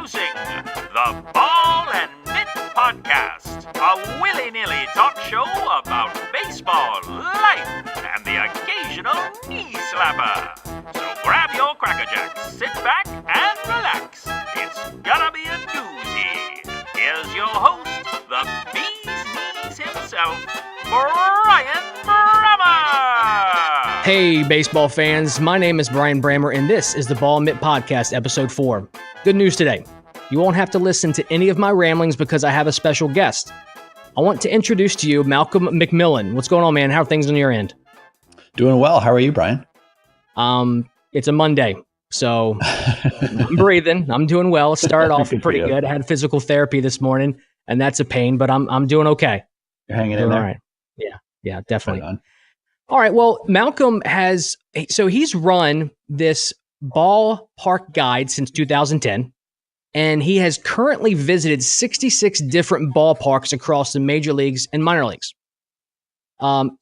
Introducing the Ball and Mitt Podcast, a willy-nilly talk show about baseball, life, and the occasional knee slapper. So grab your Cracker Jacks, sit back, and relax. It's gonna be a doozy. Here's your host, the bee's knees himself, Brian Brammer! Hey, baseball fans. My name is Brian Brammer, and this is the Ball and Mitt Podcast, Episode 4. Good news today. You won't have to listen to any of my ramblings because I have a special guest. I want to introduce to you Malcolm MacMillan. What's going on, man? How are things on your end? Doing well. How are you, Brian? It's a Monday, so I'm breathing. I'm doing well. It started off pretty good. I had physical therapy this morning, and that's a pain, but I'm doing okay. You're hanging in there? All right. Yeah, definitely. Right, all right. Well, Malcolm he's run this ballpark guide since 2010, and he has currently visited 66 different ballparks across the major leagues and minor leagues.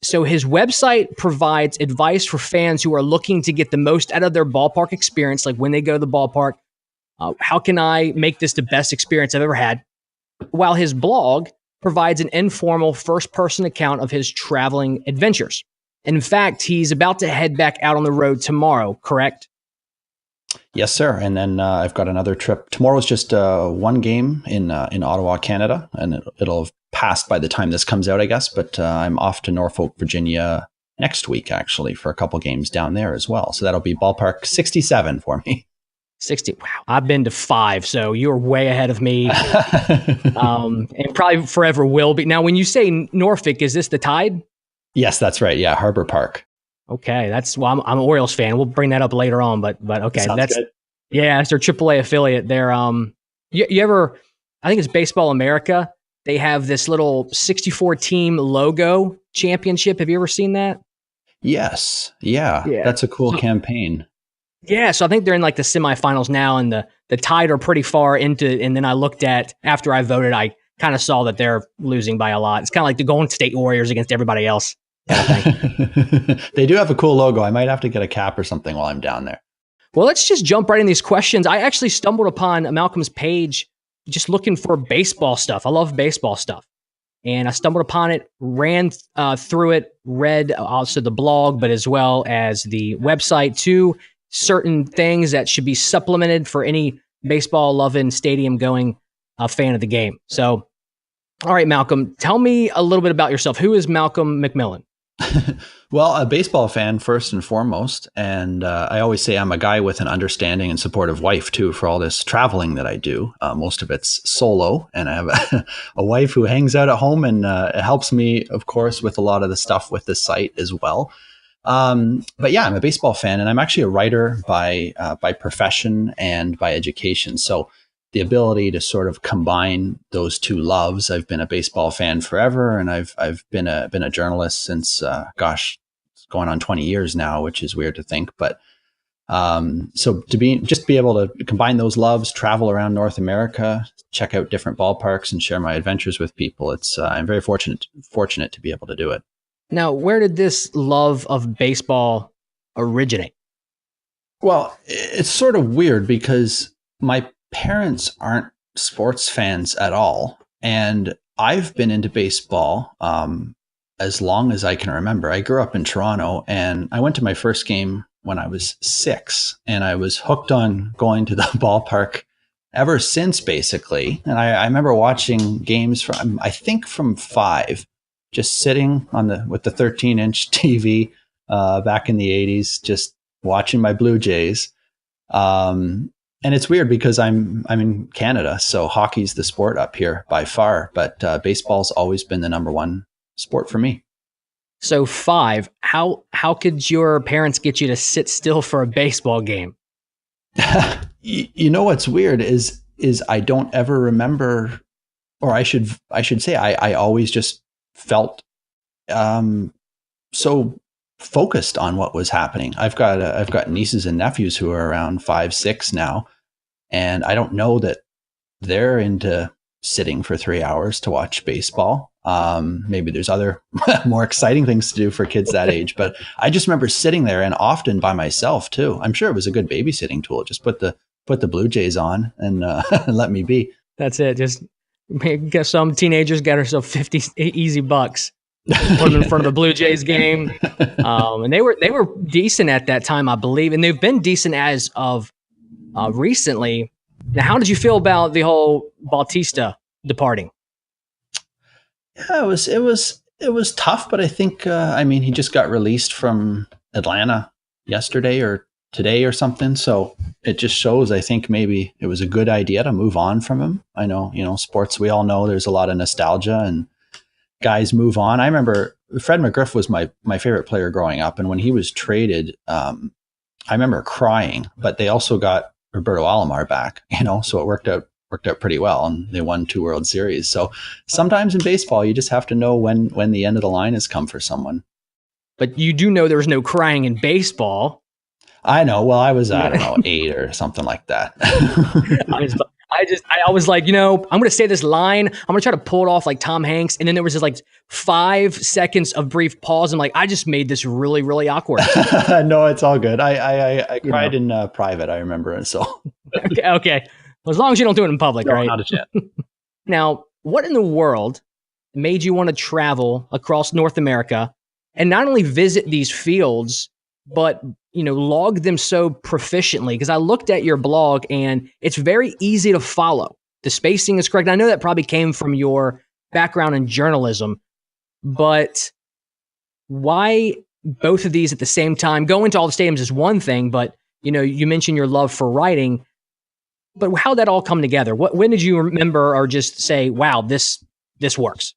So his website provides advice for fans who are looking to get the most out of their ballpark experience, like when they go to the ballpark. How can I make this the best experience I've ever had? While his blog provides an informal first-person account of his traveling adventures. In fact, he's about to head back out on the road tomorrow, correct? Yes, sir. And then I've got another trip. Tomorrow's just one game in Ottawa, Canada, and it'll have passed by the time this comes out, I guess. But I'm off to Norfolk, Virginia next week, actually, for a couple games down there as well. So that'll be ballpark 67 for me. 60. Wow. I've been to 5, so you're way ahead of me. And probably forever will be. Now, when you say Norfolk, is this the Tide? Yes, that's right. Yeah, Harbor Park. Okay, I'm an Orioles fan. We'll bring that up later on, but okay, that's good. Yeah, that's their AAA affiliate. They're you ever? I think it's Baseball America. They have this little 64 team logo championship. Have you ever seen that? Yes. Yeah. That's a cool campaign. Yeah, so I think they're in like the semifinals now, and the Tide are pretty far into. And then I looked at after I voted, I kind of saw that they're losing by a lot. It's kind of like the Golden State Warriors against everybody else. Kind of thing. They do have a cool logo. I might have to get a cap or something while I'm down there. Well, let's just jump right in these questions. I actually stumbled upon Malcolm's page just looking for baseball stuff. I love baseball stuff. And I stumbled upon it, ran through it, read also the blog, but as well as the website too. Certain things that should be supplemented for any baseball-loving, stadium-going fan of the game. So, all right, Malcolm, tell me a little bit about yourself. Who is Malcolm MacMillan? Well, a baseball fan first and foremost. And I always say I'm a guy with an understanding and supportive wife, too, for all this traveling that I do. Most of it's solo. And I have a wife who hangs out at home and helps me, of course, with a lot of the stuff with the site as well. But yeah, I'm a baseball fan, and I'm actually a writer by profession and by education. So the ability to sort of combine those two loves. I've been a baseball fan forever, and I've been a journalist since it's going on 20 years now, which is weird to think. But so to be able to combine those loves, travel around North America, check out different ballparks, and share my adventures with people. I'm very fortunate to be able to do it. Now, where did this love of baseball originate? Well, it's sort of weird because my parents aren't sports fans at all. And I've been into baseball as long as I can remember. I grew up in Toronto, and I went to my first game when I was 6, and I was hooked on going to the ballpark ever since, basically. And I remember watching games from 5, just sitting with the 13-inch TV back in the 80s, just watching my Blue Jays. And it's weird because I'm in Canada, so hockey's the sport up here by far, but baseball's always been the number one sport for me. So 5, how could your parents get you to sit still for a baseball game? You know what's weird is I don't ever remember, or I should say I always just felt so focused on what was happening. I've got nieces and nephews who are around 5, 6 now, and I don't know that they're into sitting for 3 hours to watch baseball. Maybe there's other more exciting things to do for kids that age, but I just remember sitting there, and often by myself too. I'm sure it was a good babysitting tool. Just put the put the Blue Jays on and let me be. That's it. Just get some teenagers get herself 50 easy bucks. Put them in front of the Blue Jays game. And they were decent at that time, I believe. And they've been decent as of recently. Now, how did you feel about the whole Bautista departing? Yeah, it was tough, but I think, he just got released from Atlanta yesterday or today or something. So it just shows, I think maybe it was a good idea to move on from him. I know, sports, we all know there's a lot of nostalgia and guys move on. I remember Fred McGriff was my favorite player growing up. And when he was traded, I remember crying, but they also got Roberto Alomar back, so it worked out pretty well, and they won 2 World Series. So sometimes in baseball, you just have to know when the end of the line has come for someone. But you do know there's no crying in baseball. I know. Well, I was, 8 or something like that. I was like, I'm going to say this line. I'm going to try to pull it off like Tom Hanks. And then there was this like 5 seconds of brief pause. I'm like, I just made this really, really awkward. No, it's all good. I cried in private, I remember. And so. Okay. Well, as long as you don't do it in public, no, right? Not a chance. Now, what in the world made you want to travel across North America and not only visit these fields, but log them so proficiently? Because I looked at your blog and it's very easy to follow. The spacing is correct. I know that probably came from your background in journalism, but why both of these at the same time? Going to all the stadiums is one thing, but you mentioned your love for writing. But how'd that all come together? When did you remember or just say, wow, this works?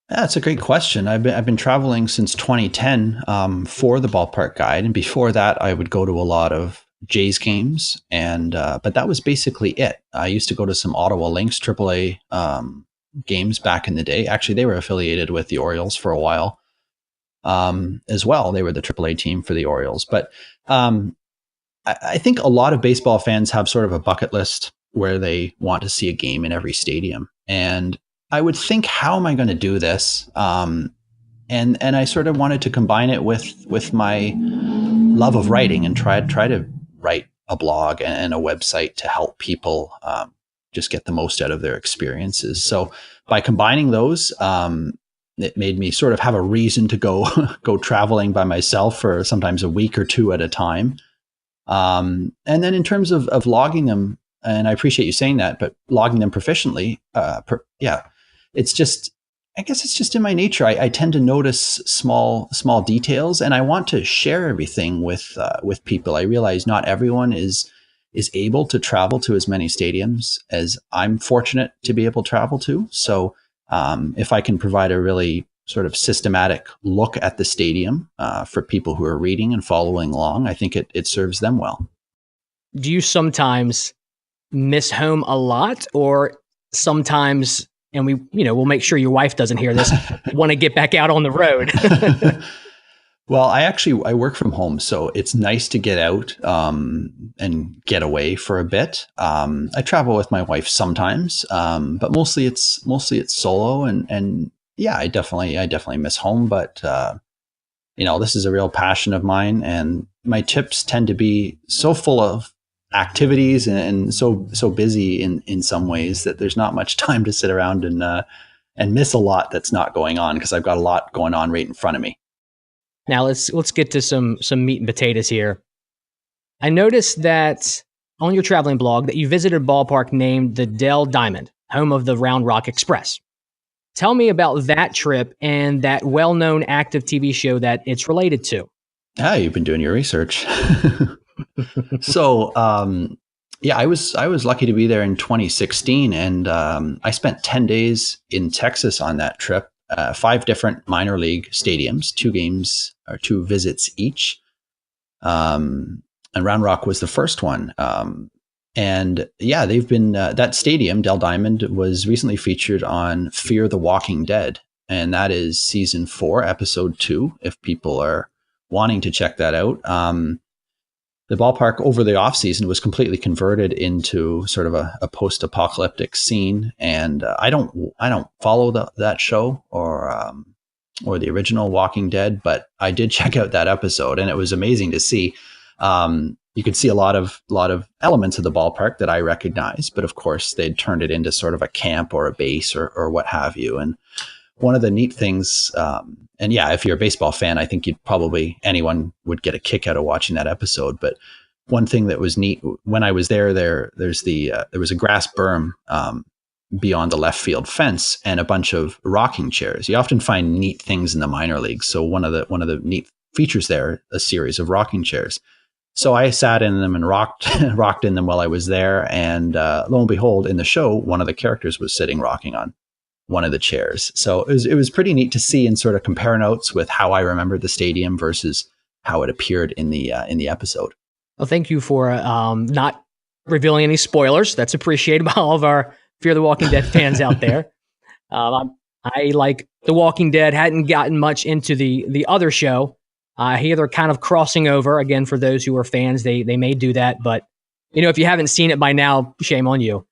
That's a great question. I've been traveling since 2010 for the Ballpark Guide, and before that, I would go to a lot of Jays games, and but that was basically it. I used to go to some Ottawa Lynx AAA games back in the day. Actually, they were affiliated with the Orioles for a while as well. They were the AAA team for the Orioles, but I think a lot of baseball fans have sort of a bucket list where they want to see a game in every stadium, and I would think, how am I going to do this? And I sort of wanted to combine it with my love of writing and try to write a blog and a website to help people just get the most out of their experiences. So by combining those, it made me sort of have a reason to go traveling by myself for sometimes a week or 2 at a time. And then in terms of logging them, and I appreciate you saying that, but logging them proficiently, it's just, I guess it's just in my nature. I tend to notice small details, and I want to share everything with people. I realize not everyone is able to travel to as many stadiums as I'm fortunate to be able to travel to. So if I can provide a really sort of systematic look at the stadium for people who are reading and following along, I think it serves them well. Do you sometimes miss home a lot, or sometimes, and we'll make sure your wife doesn't hear this, want to get back out on the road? Well, I work from home, so it's nice to get out and get away for a bit. I travel with my wife sometimes, but mostly it's solo, and yeah, I definitely miss home. But this is a real passion of mine, and my trips tend to be so full of activities and so busy in some ways that there's not much time to sit around and miss a lot that's not going on, because I've got a lot going on right in front of me. Now let's get to some meat and potatoes here. I noticed that on your traveling blog that you visited a ballpark named the Dell Diamond, home of the Round Rock Express. Tell me about that trip and that well-known active TV show that it's related to. Ah, you've been doing your research. So, I was lucky to be there in 2016, and I spent 10 days in Texas on that trip. 5 different minor league stadiums, 2 games or 2 visits each. And Round Rock was the first one. And yeah, they've been, that stadium, Dell Diamond, was recently featured on Fear the Walking Dead. And that is season 4, episode 2, if people are wanting to check that out. The ballpark over the off season was completely converted into sort of a post-apocalyptic scene, and I don't follow that show or the original Walking Dead, but I did check out that episode, and it was amazing to see. you could see a lot of elements of the ballpark that I recognize, but of course they'd turned it into sort of a camp or a base or what have you. And one of the neat things, and yeah, if you're a baseball fan, I think anyone would get a kick out of watching that episode. But one thing that was neat when I was there was a grass berm beyond the left field fence and a bunch of rocking chairs. You often find neat things in the minor leagues. So one of the neat features there, a series of rocking chairs. So I sat in them and rocked in them while I was there. And lo and behold, in the show, one of the characters was sitting rocking on one of the chairs. So it was pretty neat to see and sort of compare notes with how I remembered the stadium versus how it appeared in the episode. Well, thank you for not revealing any spoilers. That's appreciated by all of our Fear the Walking Dead fans out there. I like The Walking Dead, hadn't gotten much into the other show. Here they're kind of crossing over. Again, for those who are fans, they may do that. But, if you haven't seen it by now, shame on you.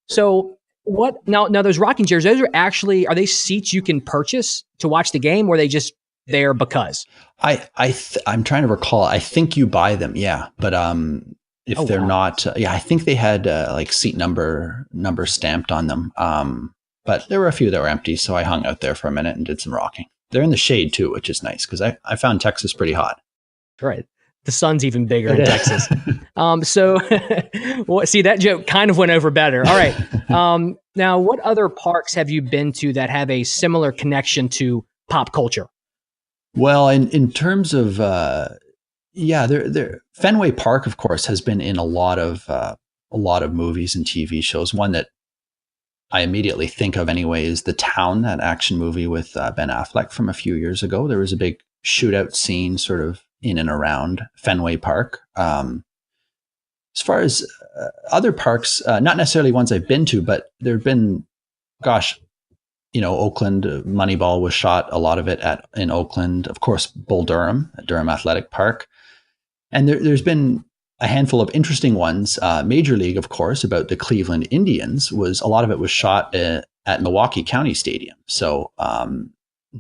So what now those rocking chairs, those are they seats you can purchase to watch the game, or are they just there because? I'm trying to recall. I think you buy them. Yeah. But if they're not, I think they had like seat number stamped on them. But there were a few that were empty. So I hung out there for a minute and did some rocking. They're in the shade too, which is nice because I found Texas pretty hot. Right. The sun's even bigger in Texas. So see, that joke kind of went over better. All right. Now, what other parks have you been to that have a similar connection to pop culture? Well, in terms of, Fenway Park, of course, has been in a lot of movies and TV shows. One that I immediately think of anyway is The Town, that action movie with Ben Affleck from a few years ago. There was a big shootout scene sort of in and around Fenway Park. As far as other parks, not necessarily ones I've been to, but there have been, Oakland, Moneyball was shot, a lot of it in Oakland. Of course, Bull Durham, at Durham Athletic Park. And there's been a handful of interesting ones. Major League, of course, about the Cleveland Indians, a lot of it was shot at Milwaukee County Stadium. So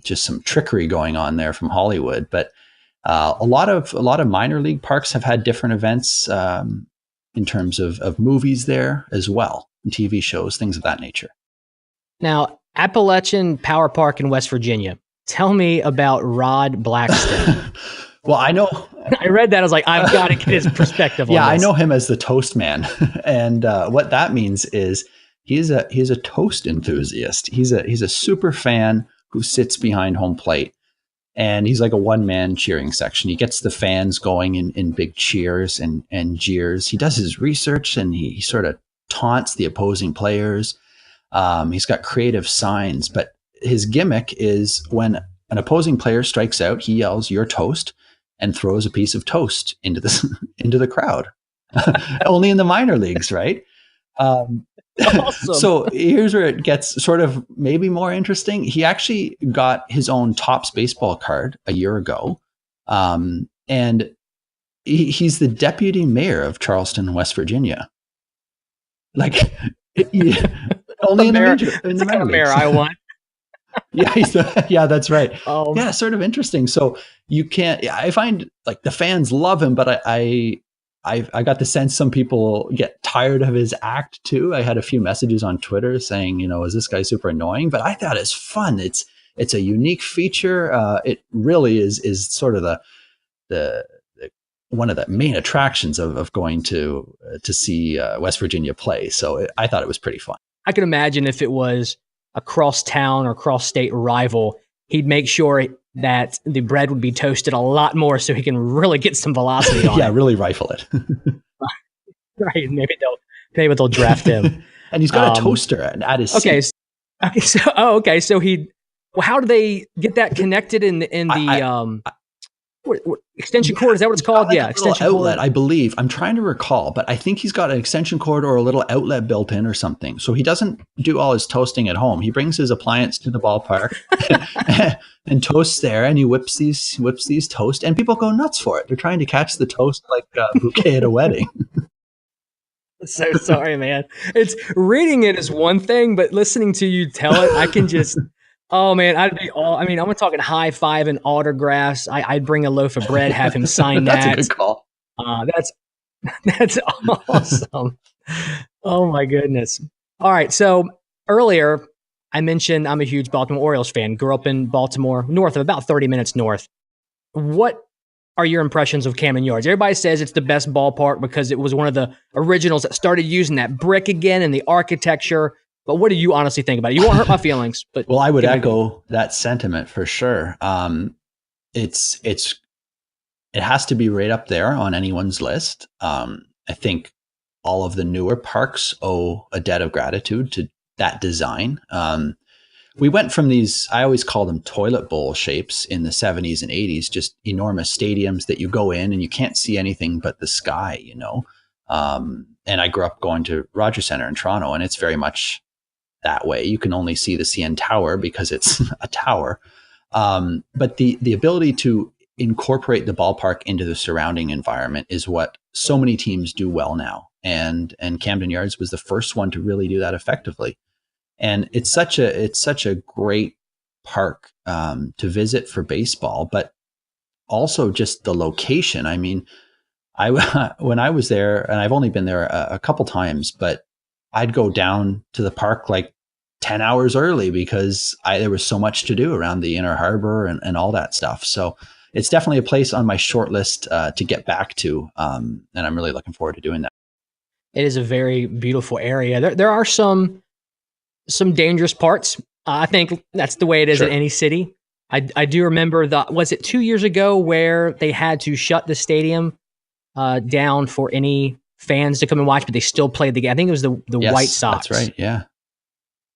just some trickery going on there from Hollywood. But a lot of minor league parks have had different events in terms of movies there as well, and TV shows, things of that nature. Now, Appalachian Power Park in West Virginia. Tell me about Rod Blackstone. Well, I know. I read that. I was like, I've got to get his perspective on this. Yeah, I know him as the Toast Man. And what that means is he's a toast enthusiast. He's a super fan who sits behind home plate. And he's like a one-man cheering section. He gets the fans going in big cheers and jeers. He does his research and he sort of taunts the opposing players. He's got creative signs, but his gimmick is when an opposing player strikes out, he yells, "You're toast," and throws a piece of toast into the crowd. Only in the minor leagues, right? Awesome. So here's where it gets sort of maybe more interesting. He actually got his own Topps baseball card a year ago. And he's the deputy mayor of Charleston, West Virginia. Like, only in the minor leagues. Mayor I want. Yeah, that's right. Yeah, sort of interesting. So you can't. I find like the fans love him, but I got the sense some people get tired of his act too. I had a few messages on Twitter saying, is this guy super annoying? But I thought it's fun. It's a unique feature. It really is sort of the one of the main attractions of going to see West Virginia play. So I thought it was pretty fun. I can imagine if it was a cross-town or cross-state rival, he'd make sure that the bread would be toasted a lot more so he can really get some velocity on it. Yeah, really rifle it. Right. Maybe they'll draft him. And he's got a toaster at his seat. Okay. So how do they get that connected in the extension cord? Is that what it's called? Yeah, extension outlet, cord. I believe. I'm trying to recall, but I think he's got an extension cord or a little outlet built in or something. So he doesn't do all his toasting at home. He brings his appliance to the ballpark and toasts there, and he whips these toast, and people go nuts for it. They're trying to catch the toast like a bouquet at a wedding. So sorry, man. It's reading it is one thing, but listening to you tell it, I can just. Oh man, I'm talking high five and autographs. I'd bring a loaf of bread, have him sign That's that. a good call. That's that's awesome. Oh my goodness. All right. So earlier I mentioned I'm a huge Baltimore Orioles fan. Grew up in Baltimore, north of about 30 minutes north. What are your impressions of Camden Yards? Everybody says it's the best ballpark because it was one of the originals that started using that brick again and the architecture. But what do you honestly think about it? You won't hurt my feelings, but well, I would echo that sentiment for sure. It has to be right up there on anyone's list. I think all of the newer parks owe a debt of gratitude to that design. We went from these, I always call them toilet bowl shapes in the 70s and 80s, just enormous stadiums that you go in and you can't see anything but the sky, you know. And I grew up going to Rogers Centre in Toronto, and it's very much that way. You can only see the CN Tower because it's a tower. But the ability to incorporate the ballpark into the surrounding environment is what so many teams do well now. And Camden Yards was the first one to really do that effectively. And it's such a great park to visit for baseball, but also just the location. I mean, when I was there, and I've only been there a couple times, but I'd go down to the park like 10 hours early because there was so much to do around the Inner Harbor and all that stuff. So it's definitely a place on my short list to get back to, and I'm really looking forward to doing that. It is a very beautiful area. There are some dangerous parts. I think that's the way it is in any city. I do remember was it 2 years ago where they had to shut the stadium down for any fans to come and watch, but they still played the game. I think it was the White Sox. That's right. Yeah.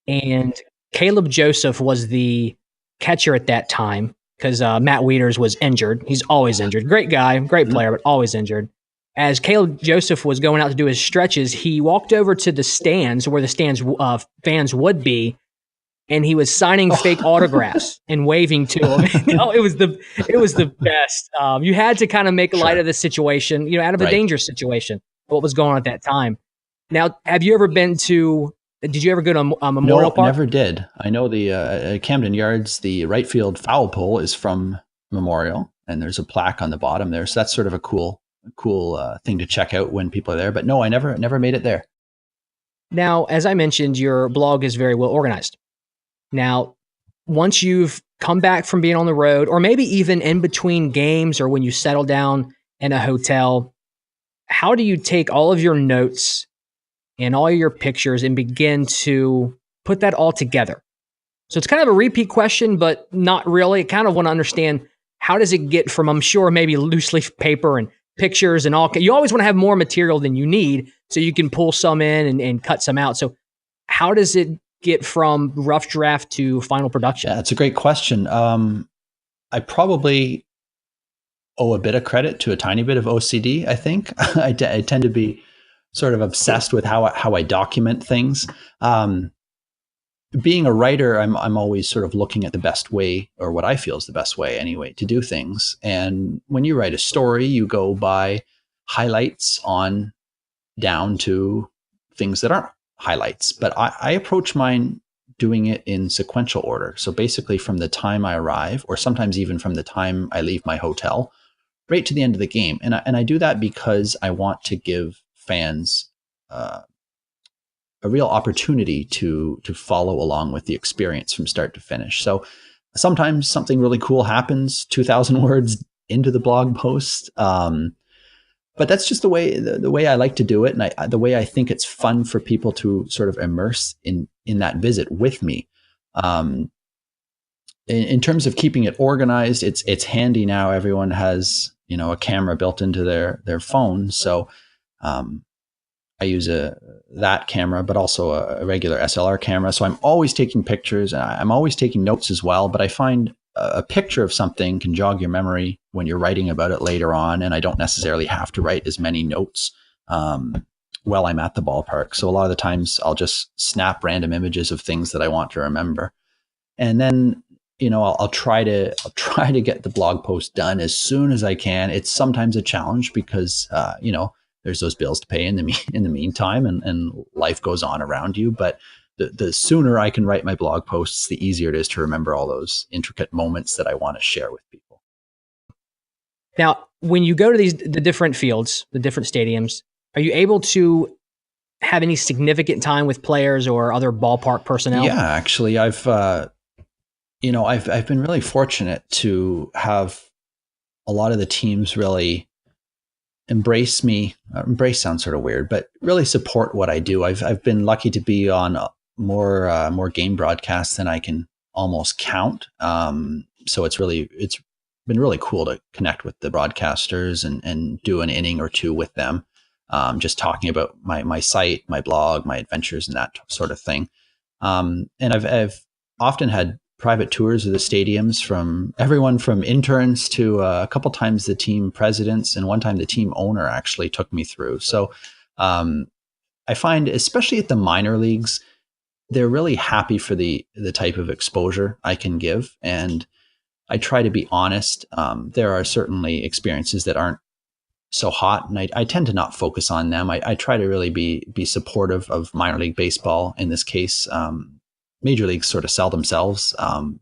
And Caleb Joseph was the catcher at that time because Matt Wieters was injured. He's always injured. Great guy, great player, but always injured. As Caleb Joseph was going out to do his stretches, he walked over to the stands where the stands fans would be, and he was signing fake autographs and waving to them. It was the best. You had to kind of make light of the situation, out of a dangerous situation. What was going on at that time? Now, have you ever been to? Did you ever go to a Memorial Park? No, never did. I know the Camden Yards, the right field foul pole is from Memorial, and there's a plaque on the bottom there. So that's sort of a cool thing to check out when people are there. But no, I never made it there. Now, as I mentioned, your blog is very well organized. Now, once you've come back from being on the road, or maybe even in between games or when you settle down in a hotel, how do you take all of your notes and all your pictures and begin to put that all together? So it's kind of a repeat question, but not really. I kind of want to understand, how does it get from, I'm sure, maybe loose leaf paper and pictures and all. You always want to have more material than you need so you can pull some in and cut some out. So how does it get from rough draft to final production? Yeah, that's a great question. I probably owe a bit of credit to a tiny bit of OCD, I think. I tend to be sort of obsessed with how I document things. Being a writer, I'm always sort of looking at the best way, or what I feel is the best way anyway, to do things. And when you write a story, you go by highlights on down to things that aren't highlights. But I approach mine doing it in sequential order. So basically from the time I arrive, or sometimes even from the time I leave my hotel, right to the end of the game. And I do that because I want to give fans a real opportunity to follow along with the experience from start to finish. So sometimes something really cool happens 2,000 words into the blog post. But that's just the way I like to do it. And the way I think it's fun for people to sort of immerse in that visit with me. In terms of keeping it organized, it's handy now. Everyone has, a camera built into their phone. So, I use that camera, but also a regular SLR camera. So I'm always taking pictures. I'm always taking notes as well. But I find a picture of something can jog your memory when you're writing about it later on. And I don't necessarily have to write as many notes while I'm at the ballpark. So a lot of the times I'll just snap random images of things that I want to remember. And then, I'll try to get the blog post done as soon as I can. It's sometimes a challenge because, there's those bills to pay in the meantime, and life goes on around you. But the sooner I can write my blog posts, the easier it is to remember all those intricate moments that I want to share with people. Now, when you go to the different fields, the different stadiums, are you able to have any significant time with players or other ballpark personnel? Yeah, actually, I've been really fortunate to have a lot of the teams really embrace me. Embrace sounds sort of weird, but really support what I do. I've been lucky to be on more game broadcasts than I can almost count. So it's been really cool to connect with the broadcasters and do an inning or two with them. Just talking about my site, my blog, my adventures, and that sort of thing. And I've often had private tours of the stadiums from everyone from interns to a couple times the team presidents, and one time the team owner actually took me through. So I find, especially at the minor leagues, they're really happy for the type of exposure I can give, and I try to be honest. There are certainly experiences that aren't so hot, and I tend to not focus on them. I try to really be supportive of minor league baseball in this case. Major leagues sort of sell themselves,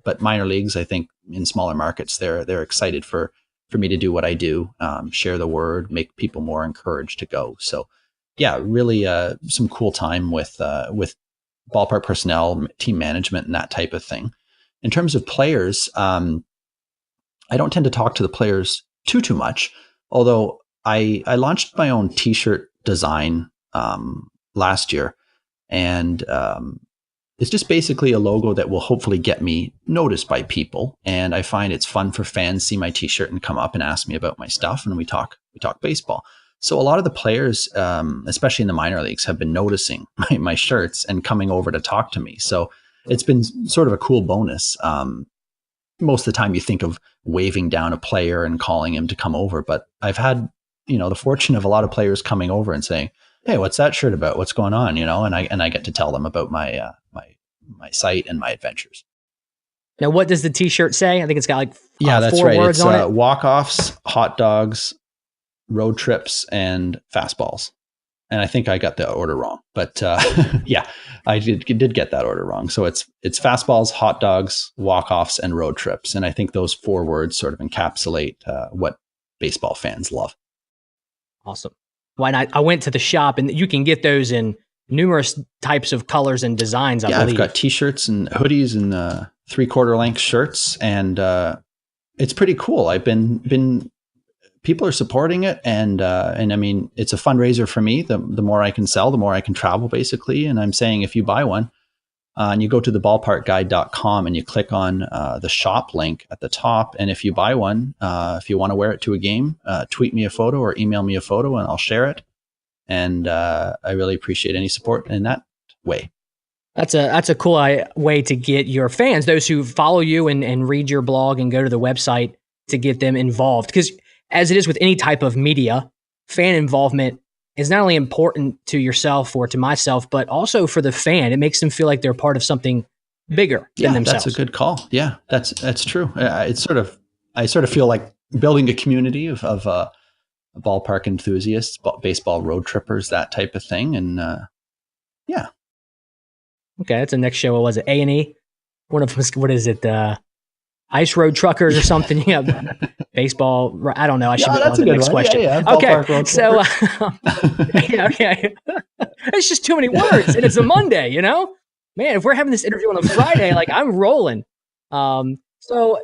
but minor leagues, I think, in smaller markets, they're excited for me to do what I do, share the word, make people more encouraged to go. So, yeah, really some cool time with ballpark personnel, team management, and that type of thing. In terms of players, I don't tend to talk to the players too much, although I launched my own T-shirt design last year, and it's just basically a logo that will hopefully get me noticed by people. And I find it's fun for fans see my T-shirt and come up and ask me about my stuff, and we talk baseball. So a lot of the players, especially in the minor leagues, have been noticing my shirts and coming over to talk to me. So it's been sort of a cool bonus. Most of the time you think of waving down a player and calling him to come over, but I've had, the fortune of a lot of players coming over and saying, "Hey, what's that shirt about? What's going on?" And I get to tell them about my site and my adventures. Now, what does the T-shirt say? I think it's got like that's 4 right. words It's on it. walk-offs, hot dogs, road trips, and fastballs. And I think I got the order wrong, but yeah, I did get that order wrong. So it's fastballs, hot dogs, walk-offs, and road trips. And I think those 4 words sort of encapsulate what baseball fans love. Awesome. Why not? I went to the shop, and you can get those in numerous types of colors and designs. I believe. I've got T-shirts and hoodies and 3/4 length shirts, and it's pretty cool. I've been people are supporting it, and I mean, it's a fundraiser for me. The more I can sell, the more I can travel, basically. And I'm saying, if you buy one and you go to theballparkguide.com and you click on the shop link at the top, and if you buy one, if you want to wear it to a game, tweet me a photo or email me a photo, and I'll share it. And I really appreciate any support in that way. That's a cool way to get your fans, those who follow you and read your blog and go to the website, to get them involved. Because as it is with any type of media, fan involvement is not only important to yourself or to myself, but also for the fan. It makes them feel like they're part of something bigger than themselves. That's a good call. Yeah, that's true. I sort of feel like building a community of ballpark enthusiasts, baseball road trippers, that type of thing. And yeah. Okay, that's the next show. What was it? A&E? One of them, what is it? Ice Road Truckers or something? Yeah, baseball. I don't know. I should be on the next question. Yeah, okay, so okay, it's just too many words, and it's a Monday. Man, if we're having this interview on a Friday, like, I'm rolling. So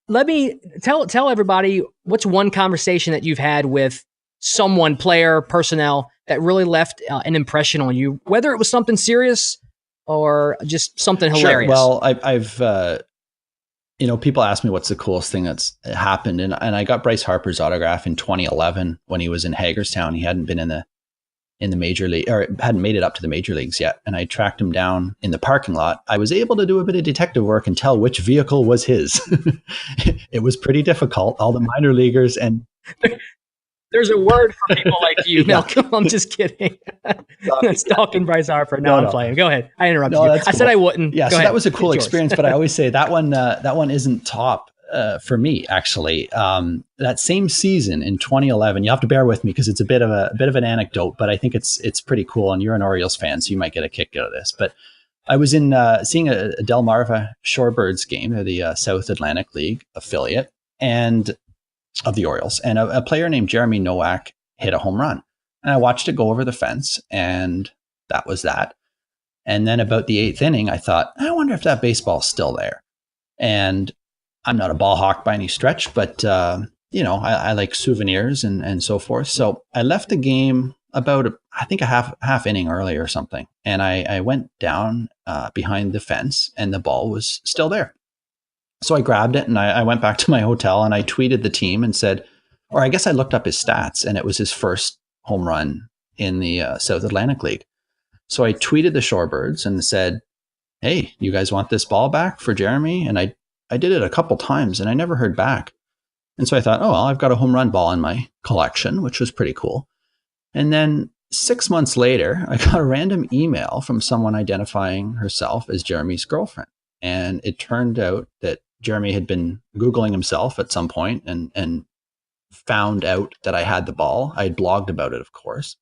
let me tell everybody, what's one conversation that you've had with someone, player, personnel, that really left an impression on you, whether it was something serious or just something hilarious. Sure. Well, I've people ask me what's the coolest thing that's happened, and I got Bryce Harper's autograph in 2011 when he was in Hagerstown. He hadn't been in the major league, or hadn't made it up to the major leagues yet, and I tracked him down in the parking lot. I was able to do a bit of detective work and tell which vehicle was his. It was pretty difficult. All the minor leaguers and. There's a word for people like you, Malcolm. I'm just kidding. Stalking Bryce Harper. No, I'm playing. Go ahead. I interrupted you. I said I wouldn't. Yeah, Go ahead. That was a cool experience, but I always say that one isn't top for me, actually. That same season in 2011, you have to bear with me because it's a bit of an anecdote, but I think it's pretty cool, and you're an Orioles fan, so you might get a kick out of this. But I was in seeing a Delmarva Shorebirds game, they're the South Atlantic League affiliate, and of the Orioles, and a player named Jeremy Nowak hit a home run. And I watched it go over the fence, and that was that. And then about the 8th inning, I thought, I wonder if that baseball's still there. And I'm not a ball hawk by any stretch, but I like souvenirs and so forth. So I left the game about I think a half inning early or something, and I went down behind the fence, and the ball was still there. So I grabbed it and I went back to my hotel and I tweeted the team and said, or I guess I looked up his stats, and it was his first home run in the South Atlantic League. So I tweeted the Shorebirds and said, hey, you guys want this ball back for Jeremy? And I did it a couple times and I never heard back. And so I thought, oh, well, I've got a home run ball in my collection, which was pretty cool. And then 6 months later, I got a random email from someone identifying herself as Jeremy's girlfriend. And it turned out that Jeremy had been Googling himself at some point and found out that I had the ball. I had blogged about it, of course.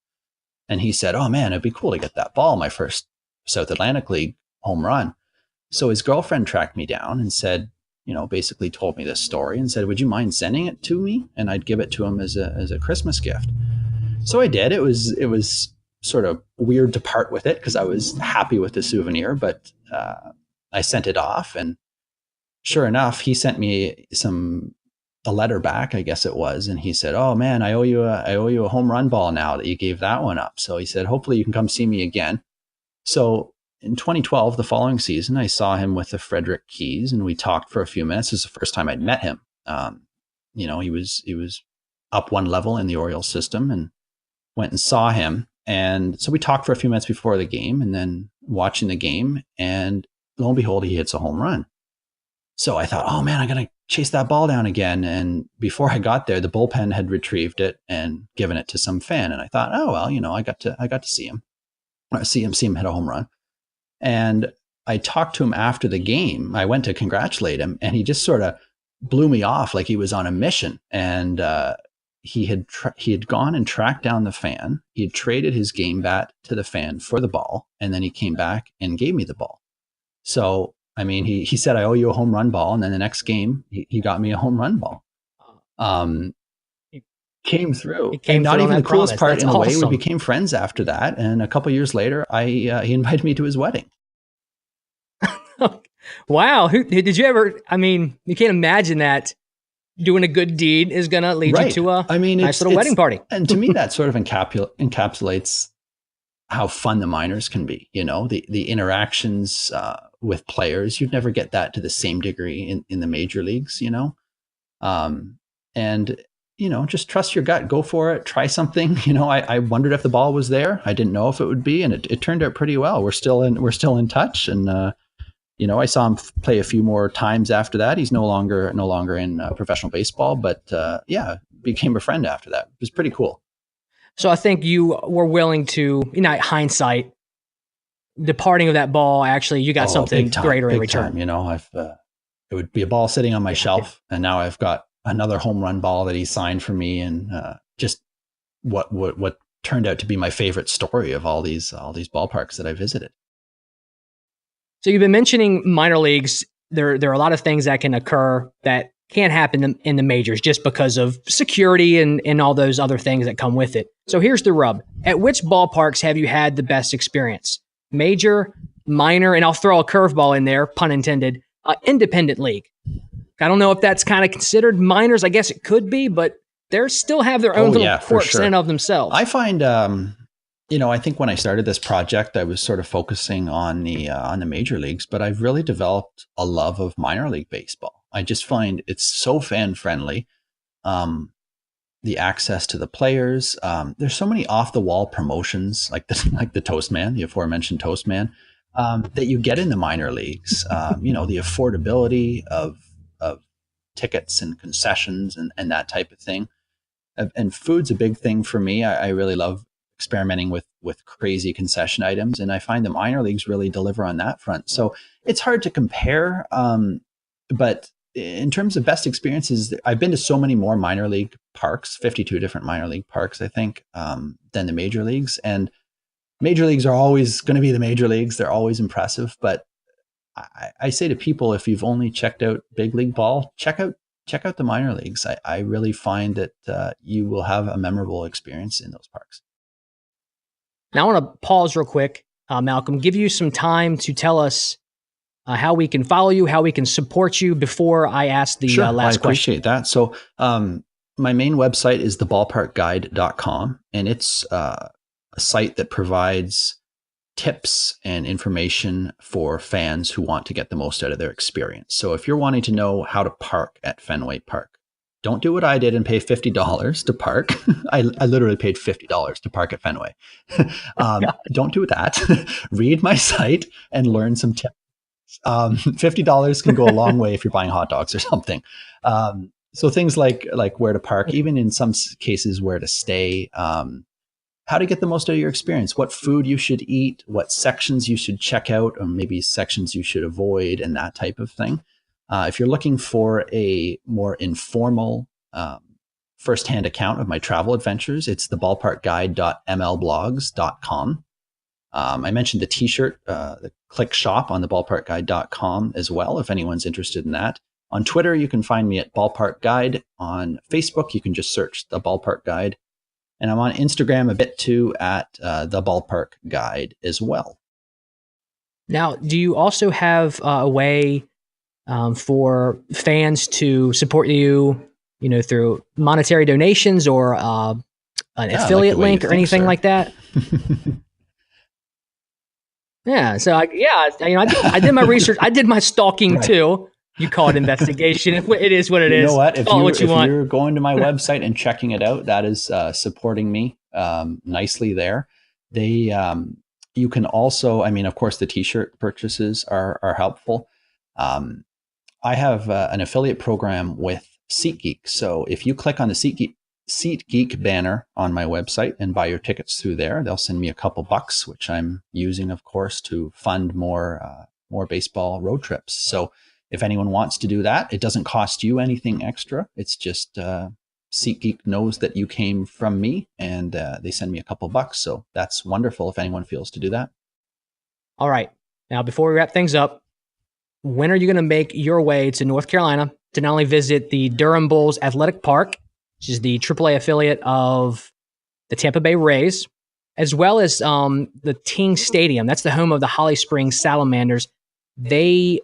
And he said, oh man, it'd be cool to get that ball, my first South Atlantic League home run. So his girlfriend tracked me down and said, basically told me this story and said, would you mind sending it to me? And I'd give it to him as a Christmas gift. So I did. It was sort of weird to part with it because I was happy with the souvenir, but I sent it off, and sure enough, he sent me a letter back, I guess it was, and he said, "Oh man, I owe you a home run ball now that you gave that one up." So he said, "Hopefully you can come see me again." So in 2012, the following season, I saw him with the Frederick Keys, and we talked for a few minutes. This is the first time I'd met him. He was up one level in the Orioles system, and went and saw him. And so we talked for a few minutes before the game, and then watching the game, and lo and behold, he hits a home run. So I thought, oh man, I got to chase that ball down again. And before I got there, the bullpen had retrieved it and given it to some fan. And I thought, oh, well, I got to see him hit a home run. And I talked to him after the game. I went to congratulate him, and he just sort of blew me off like he was on a mission. And he had gone and tracked down the fan. He had traded his game bat to the fan for the ball, and then he came back and gave me the ball. So I mean, he said, I owe you a home run ball. And then the next game, he got me a home run ball. Came through. And not even the coolest part, in a way, we became friends after that. And a couple of years later, he invited me to his wedding. Wow. Did you ever, I mean, you can't imagine that doing a good deed is going to lead you to a nice little wedding party. And to me, that sort of encapsulates how fun the minors can be. The interactions with players. You'd never get that to the same degree in the major leagues, and just trust your gut, go for it, try something. I wondered if the ball was there. I didn't know if it would be, and it turned out pretty well. We're still in touch, and I saw him play a few more times after that. He's no longer in professional baseball, but became a friend after that. It was pretty cool. So I think you were willing to, hindsight, departing of that ball, actually, you got something greater in return. It would be a ball sitting on my shelf, and now I've got another home run ball that he signed for me, and just what turned out to be my favorite story of all these ballparks that I visited. So you've been mentioning minor leagues. There are a lot of things that can occur that can't happen in the majors just because of security and all those other things that come with it. So here's the rub. At which ballparks have you had the best experience? Major, minor, and I'll throw a curveball in there, pun intended, independent league. I don't know if that's kind of considered minors. I guess it could be, but they still have their own little quirks in and of themselves. I find, I think when I started this project, I was sort of focusing on the major leagues, but I've really developed a love of minor league baseball. I just find it's so fan friendly. The access to the players. There's so many off the wall promotions like the Toastman, the aforementioned Toastman, that you get in the minor leagues. The affordability of tickets and concessions and that type of thing. And food's a big thing for me. I really love experimenting with crazy concession items, and I find the minor leagues really deliver on that front. So it's hard to compare, but in terms of best experiences, I've been to so many more minor league parks, 52 different minor league parks, I think, than the major leagues. And major leagues are always going to be the major leagues. They're always impressive. But I say to people, if you've only checked out big league ball, check out check out the minor leagues. I really find that you will have a memorable experience in those parks. Now I want to pause real quick, Malcolm, give you some time to tell us how we can follow you, how we can support you before I ask the Sure, last I appreciate question. that. So my main website is theballparkguide.com, and it's a site that provides tips and information for fans who want to get the most out of their experience. So if you're wanting to know how to park at Fenway Park, don't do what I did and pay $50 to park. I literally paid $50 to park at Fenway. Don't do that. Read my site and learn some tips. $50 can go a long way if you're buying hot dogs or something. So things like where to park, even in some cases where to stay, how to get the most out of your experience, what food you should eat, what sections you should check out, or maybe sections you should avoid, and that type of thing. If you're looking for a more informal firsthand account of my travel adventures, it's theballparkguide.mlblogs.com. I mentioned the t-shirt, the click shop on theballparkguide.com as well, if anyone's interested in that. On Twitter, you can find me at Ballpark Guide. On Facebook, you can just search The Ballpark Guide. And I'm on Instagram a bit too at The Ballpark Guide as well. Now, do you also have a way for fans to support you, through monetary donations or an affiliate link or anything like that? Yeah. So I did my research. I did my stalking too. You call it investigation. It is what it is. You know what? If want. You're going to my website and checking it out, that is supporting me nicely there. You can also, of course, the t-shirt purchases are helpful. I have an affiliate program with SeatGeek. So if you click on the SeatGeek banner on my website and buy your tickets through there, they'll send me a couple bucks, which I'm using, of course, to fund more baseball road trips. So if anyone wants to do that, it doesn't cost you anything extra. It's just SeatGeek knows that you came from me, and they send me a couple bucks. So that's wonderful if anyone feels to do that. All right. Now, before we wrap things up, when are you going to make your way to North Carolina to not only visit the Durham Bulls Athletic Park, which is the AAA affiliate of the Tampa Bay Rays, as well as the Ting Stadium? That's the home of the Holly Springs Salamanders. They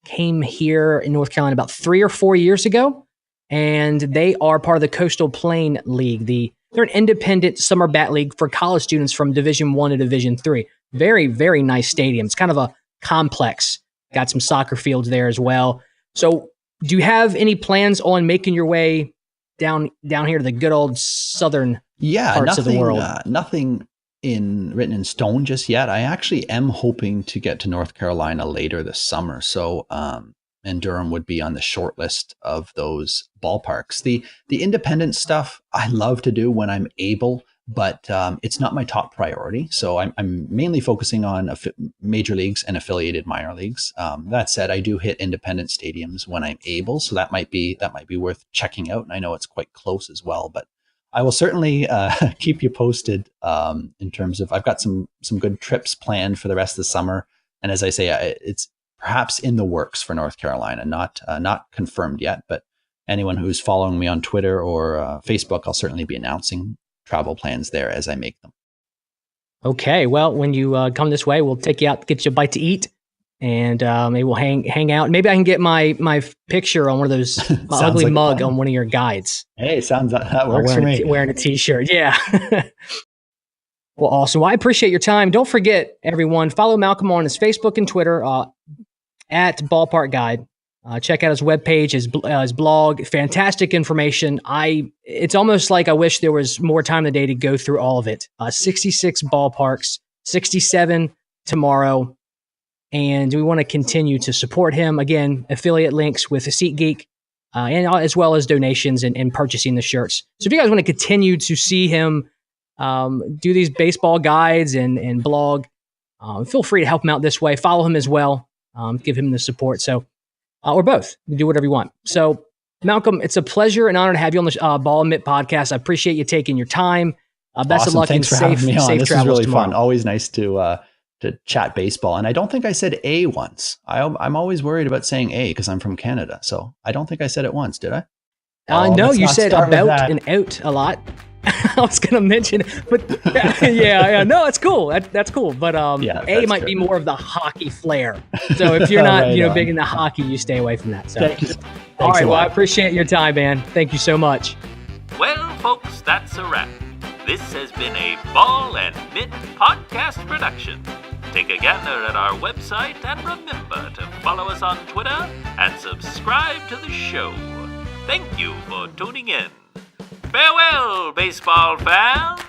came here in North Carolina about 3 or 4 years ago, and they are part of the Coastal Plain League. They're an independent summer bat league for college students from Division I to Division III. Very, very nice stadium. It's kind of a complex. Got some soccer fields there as well. So do you have any plans on making your way down here to the good old southern parts of the world? Nothing written in stone just yet. I actually am hoping to get to North Carolina later this summer. So, and Durham would be on the short list of those ballparks. The independent stuff I love to do when I'm able, but it's not my top priority. So I'm mainly focusing on major leagues and affiliated minor leagues. That said, I do hit independent stadiums when I'm able. So that might be worth checking out. And I know it's quite close as well, but I will certainly keep you posted in terms of, I've got some good trips planned for the rest of the summer. And as I say, it's perhaps in the works for North Carolina, not confirmed yet, but anyone who's following me on Twitter or Facebook, I'll certainly be announcing travel plans there as I make them. Okay. Well, when you come this way, we'll take you out, get you a bite to eat, and maybe we'll hang out. Maybe I can get my picture on one of those, my ugly like mug on one of your guides. Hey, that works for me. Wearing a t-shirt. Yeah. Well, awesome. Well, I appreciate your time. Don't forget, everyone, follow Malcolm on his Facebook and Twitter at Ballpark Guide. Check out his webpage, his blog. Fantastic information. It's almost like I wish there was more time in the day to go through all of it. 66 ballparks, 67 tomorrow. And we want to continue to support him. Again, affiliate links with SeatGeek, and as well as donations and purchasing the shirts. So if you guys want to continue to see him do these baseball guides and blog, feel free to help him out this way. Follow him as well. Give him the support. So, or both. You do whatever you want. So, Malcolm, it's a pleasure and honor to have you on the Ball and Mitt podcast. I appreciate you taking your time. Best of luck and safe travels. This is really tomorrow. fun. Always nice to chat baseball. And I don't think I said A once. I'm always worried about saying A because I'm from Canada. So I don't think I said it once, did I? No, you said about and out a lot. I was going to mention it, but yeah, no, it's cool. That's cool. But A might be more of the hockey flair. So if you're not, big into hockey, you stay away from that. So, all right. Well, I appreciate your time, man. Thank you so much. Well, folks, that's a wrap. This has been a Ball and Mitt podcast production. Take a gander at our website and remember to follow us on Twitter and subscribe to the show. Thank you for tuning in. Farewell, baseball fans!